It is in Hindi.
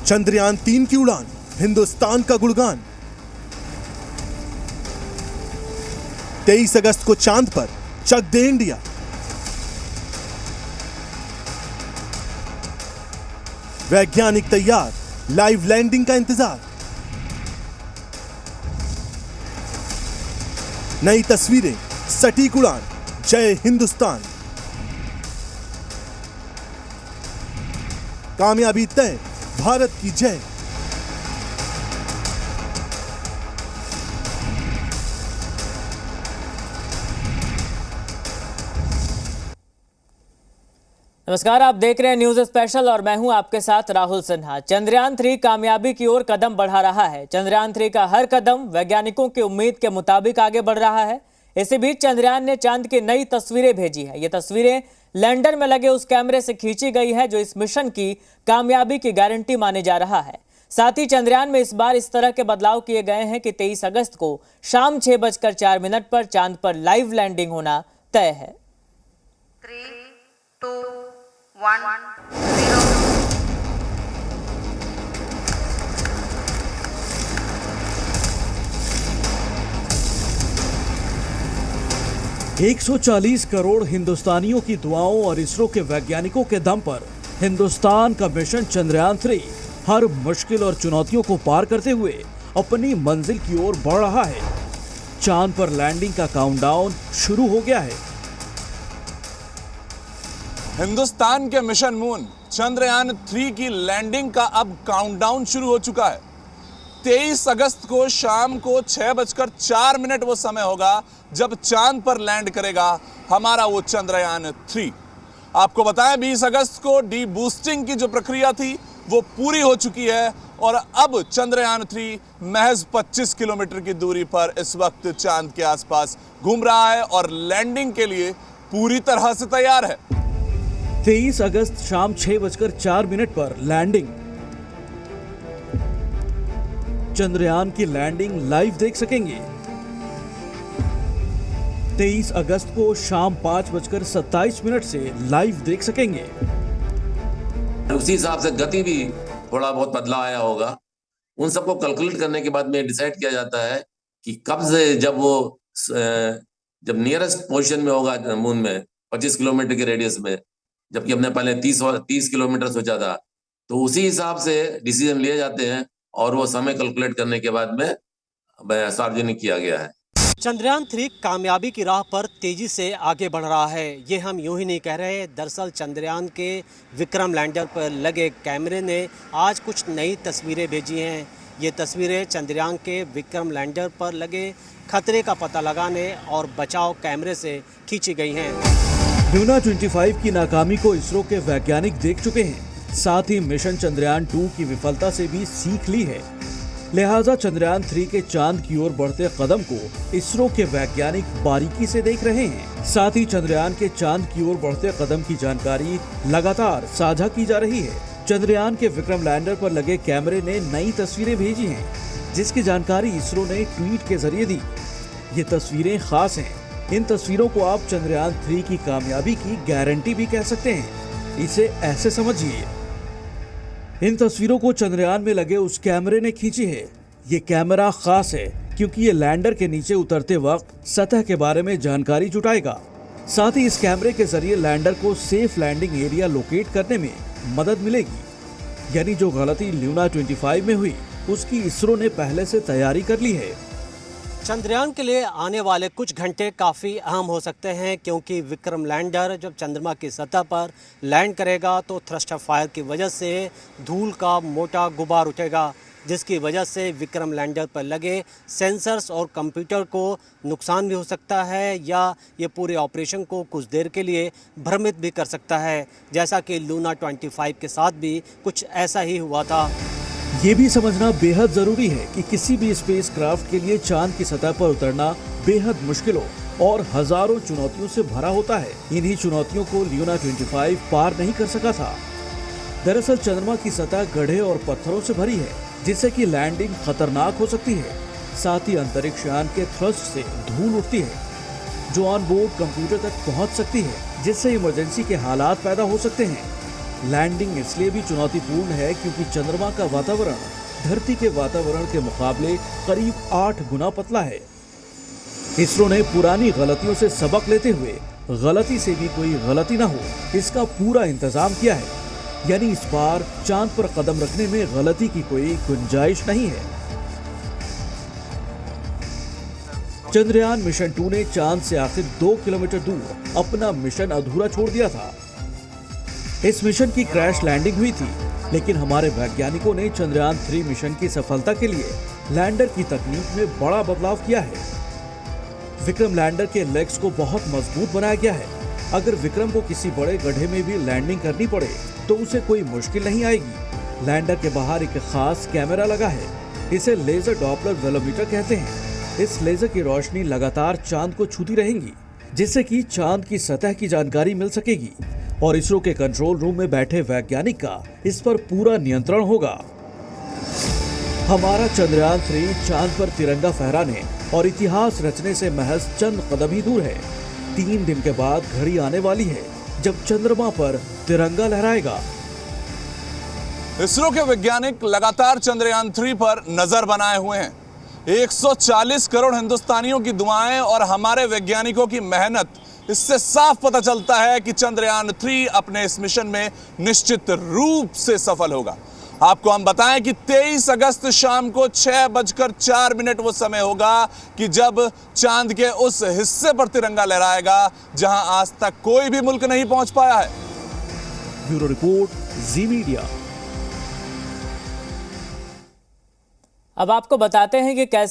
चंद्रयान-3 की उड़ान, हिंदुस्तान का गुणगान। 23 अगस्त को चांद पर चक दे इंडिया। वैज्ञानिक तैयार, लाइव लैंडिंग का इंतजार। नई तस्वीरें, सटीक उड़ान, जय हिंदुस्तान। कामयाबी तय, भारत की जय। नमस्कार, आप देख रहे हैं न्यूज स्पेशल और मैं हूं आपके साथ राहुल सिन्हा। चंद्रयान-3 कामयाबी की ओर कदम बढ़ा रहा है। चंद्रयान-3 का हर कदम वैज्ञानिकों की उम्मीद के मुताबिक आगे बढ़ रहा है। इसी बीच चंद्रयान ने चांद की नई तस्वीरें भेजी है। ये तस्वीरें लैंडर में लगे उस कैमरे से खींची गई है जो इस मिशन की कामयाबी की गारंटी माने जा रहा है। साथ ही चंद्रयान में इस बार इस तरह के बदलाव किए गए हैं कि 23 अगस्त को शाम 6:04 पर चांद पर लाइव लैंडिंग होना तय है। 3, 2, 1, 0। 140 करोड़ हिंदुस्तानियों की दुआओं और इसरो के वैज्ञानिकों के दम पर हिंदुस्तान का मिशन चंद्रयान-3 हर मुश्किल और चुनौतियों को पार करते हुए अपनी मंजिल की ओर बढ़ रहा है। चांद पर लैंडिंग का काउंटडाउन शुरू हो गया है। हिंदुस्तान के मिशन मून चंद्रयान-3 की लैंडिंग का अब काउंटडाउन शुरू हो चुका है। 23 अगस्त को शाम को 6:04 वो समय होगा जब चांद पर लैंड करेगा हमारा वो चंद्रयान-3। आपको बताएं 20 अगस्त को डी बूस्टिंग की जो प्रक्रिया थी वो पूरी हो चुकी है और अब चंद्रयान-3 महज 25 किलोमीटर की दूरी पर इस वक्त चांद के आसपास घूम रहा है और लैंडिंग के लिए पूरी तरह से तैयार है। 23 अगस्त शाम 6:04 पर लैंडिंग। चंद्रयान की लैंडिंग लाइव देख सकेंगे। 23 अगस्त को शाम 5:27 से लाइव देख सकेंगे। उसी हिसाब से गति भी थोड़ा बहुत बदलाव आया होगा। उन सबको कैलकुलेट करने के बाद में डिसाइड किया जाता है कि कब से जब नियरेस्ट पोजीशन में होगा मून में 25 किलोमीटर के रेडियस में, जबकि हमने पहले 30 किलोमीटर सोचा था, तो उसी हिसाब से डिसीजन लिए जाते हैं और वो समय कैलकुलेट करने के बाद में सार्वजनिक किया गया है। चंद्रयान-3 कामयाबी की राह पर तेजी से आगे बढ़ रहा है। ये हम यूं ही नहीं कह रहे। दरअसल चंद्रयान के विक्रम लैंडर पर लगे कैमरे ने आज कुछ नई तस्वीरें भेजी हैं। ये तस्वीरें चंद्रयान के विक्रम लैंडर पर लगे खतरे का पता लगाने और बचाव कैमरे से खींची गई हैं। लूना 25 की नाकामी को इसरो के वैज्ञानिक देख चुके हैं। साथ ही मिशन चंद्रयान-2 की विफलता से भी सीख ली है। लिहाजा चंद्रयान-3 के चांद की ओर बढ़ते कदम को इसरो के वैज्ञानिक बारीकी से देख रहे हैं। साथ ही चंद्रयान के चांद की ओर बढ़ते कदम की जानकारी लगातार साझा की जा रही है। चंद्रयान के विक्रम लैंडर पर लगे कैमरे ने नई तस्वीरें भेजी हैं, जिसकी जानकारी इसरो ने ट्वीट के जरिए दी। ये तस्वीरें खास हैं। इन तस्वीरों को आप चंद्रयान-3 की कामयाबी की गारंटी भी कह सकते हैं। इसे ऐसे समझिए, इन तस्वीरों को चंद्रयान में लगे उस कैमरे ने खींची है। ये कैमरा खास है क्योंकि ये लैंडर के नीचे उतरते वक्त सतह के बारे में जानकारी जुटाएगा। साथ ही इस कैमरे के जरिए लैंडर को सेफ लैंडिंग एरिया लोकेट करने में मदद मिलेगी। यानी जो गलती लूना 25 में हुई उसकी इसरो ने पहले से तैयारी कर ली है। चंद्रयान के लिए आने वाले कुछ घंटे काफ़ी अहम हो सकते हैं, क्योंकि विक्रम लैंडर जब चंद्रमा की सतह पर लैंड करेगा तो थ्रस्टर फायर की वजह से धूल का मोटा गुबार उठेगा, जिसकी वजह से विक्रम लैंडर पर लगे सेंसर्स और कंप्यूटर को नुकसान भी हो सकता है या ये पूरे ऑपरेशन को कुछ देर के लिए भ्रमित भी कर सकता है, जैसा कि लूना 25 के साथ भी कुछ ऐसा ही हुआ था। ये भी समझना बेहद जरूरी है कि किसी भी स्पेसक्राफ्ट के लिए चांद की सतह पर उतरना बेहद मुश्किलों और हजारों चुनौतियों से भरा होता है। इन्हीं चुनौतियों को लूना 25 पार नहीं कर सका था। दरअसल चंद्रमा की सतह गड्ढे और पत्थरों से भरी है, जिससे कि लैंडिंग खतरनाक हो सकती है। साथ ही अंतरिक्ष यान के थ्रस्ट से धूल उठती है, जो ऑन बोर्ड कंप्यूटर तक पहुंच सकती है, जिससे इमरजेंसी के हालात पैदा हो सकते हैं। लैंडिंग इसलिए भी चुनौतीपूर्ण है क्योंकि चंद्रमा का वातावरण धरती के वातावरण के मुकाबले करीब 8 गुना पतला है। इसरो ने पुरानी गलतियों से सबक लेते हुए गलती से भी कोई गलती ना हो इसका पूरा इंतजाम किया है, यानी इस बार चांद पर कदम रखने में गलती की कोई गुंजाइश नहीं है। चंद्रयान मिशन 2 ने चांद से आखिर 2 किलोमीटर दूर अपना मिशन अधूरा छोड़ दिया था। इस मिशन की क्रैश लैंडिंग हुई थी, लेकिन हमारे वैज्ञानिकों ने चंद्रयान 3 मिशन की सफलता के लिए लैंडर की तकनीक में बड़ा बदलाव किया है। विक्रम लैंडर के लेग्स को बहुत मजबूत बनाया गया है। अगर विक्रम को किसी बड़े गड्ढे में भी लैंडिंग करनी पड़े तो उसे कोई मुश्किल नहीं आएगी। लैंडर के बाहर एक खास कैमरा लगा है, इसे लेजर डॉपलर वेलोमीटर कहते हैं। इस लेजर की रोशनी लगातार चांद को छूती रहेगी, जिससे कि चांद की सतह की जानकारी मिल सकेगी और इसरो के कंट्रोल रूम में बैठे वैज्ञानिक का इस पर पूरा नियंत्रण होगा। हमारा चंद्रयान 3 चांद पर तिरंगा फहराने और इतिहास रचने से महज चंद कदम ही दूर है। 3 दिन के बाद घड़ी आने वाली है जब चंद्रमा पर तिरंगा लहराएगा। इसरो के वैज्ञानिक लगातार चंद्रयान 3 पर नजर बनाए हुए हैं। 140 करोड़ हिंदुस्तानियों की दुआएं और हमारे वैज्ञानिकों की मेहनत, इससे साफ पता चलता है कि चंद्रयान 3 अपने इस मिशन में निश्चित रूप से सफल होगा। आपको हम बताएं कि 23 अगस्त शाम को 6:04 वो समय होगा कि जब चांद के उस हिस्से पर तिरंगा लहराएगा जहां आज तक कोई भी मुल्क नहीं पहुंच पाया है। ब्यूरो रिपोर्ट, जी मीडिया। अब आपको बताते हैं कि कैसे